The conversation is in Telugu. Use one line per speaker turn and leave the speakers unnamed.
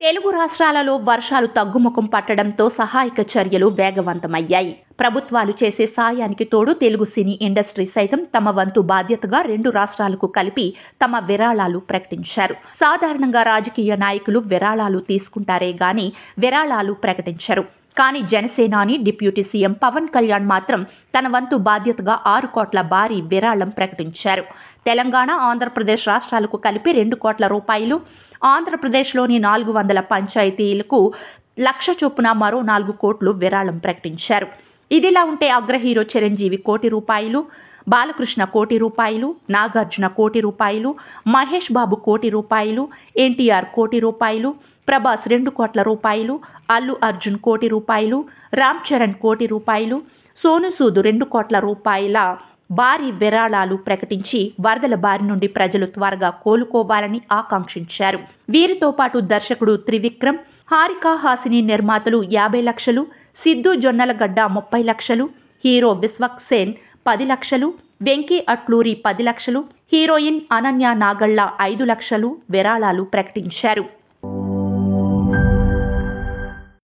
తెలుగు రాష్ట్రాలలో వర్షాలు తగ్గుముఖం పట్టడంతో సహాయక చర్యలు వేగవంతమయ్యాయి. ప్రభుత్వాలు చేసే సాయానికి తోడు తెలుగు సినీ ఇండస్ట్రీ సైతం తమ వంతు బాధ్యతగా 2 రాష్ట్రాలకు కలిపి తమ విరాళాలు ప్రకటించారు. సాధారణంగా రాజకీయ నాయకులు విరాళాలు తీసుకుంటారే గాని విరాళాలు ప్రకటించరు. కానీ జనసేనాని డిప్యూటీ సీఎం పవన్ కళ్యాణ్ మాత్రం తన వంతు బాధ్యతగా 6 కోట్ల భారీ విరాళం ప్రకటించారు. తెలంగాణ, ఆంధ్రప్రదేశ్ రాష్ట్రాలకు కలిపి 2 కోట్ల రూపాయలు, ఆంధ్రప్రదేశ్లోని 400 పంచాయతీలకు 1,00,000 చొప్పున మరో 4 కోట్లు విరాళం ప్రకటించారు. ఇదిలా ఉంటే అగ్ర హీరో చిరంజీవి ₹1,00,00,000, బాలకృష్ణ ₹1,00,00,000, నాగార్జున ₹1,00,00,000, మహేష్ బాబు ₹1,00,00,000, ఎన్టీఆర్ ₹1,00,00,000, ప్రభాస్ ₹2 కోట్ల, అల్లు అర్జున్ ₹1,00,00,000, రామ్ చరణ్ ₹1,00,00,000, సోను సూద్ ₹2 కోట్ల భారీ విరాళాలు ప్రకటించి వరదల బారి నుండి ప్రజలు త్వరగా కోలుకోవాలని ఆకాంక్షించారు. వీరితో పాటు దర్శకుడు త్రివిక్రమ్, హారిక హాసిని నిర్మాతలు 50 లక్షలు, సిద్ధు జొన్నలగడ్డ 30 లక్షలు, హీరో విశ్వక్సేన్ 10 లక్షలు, వెంకీ అట్లూరి 10 లక్షలు, హీరోయిన్ అనన్య నాగళ్ల 5 లక్షలు విరాళాలు ప్రకటించారు.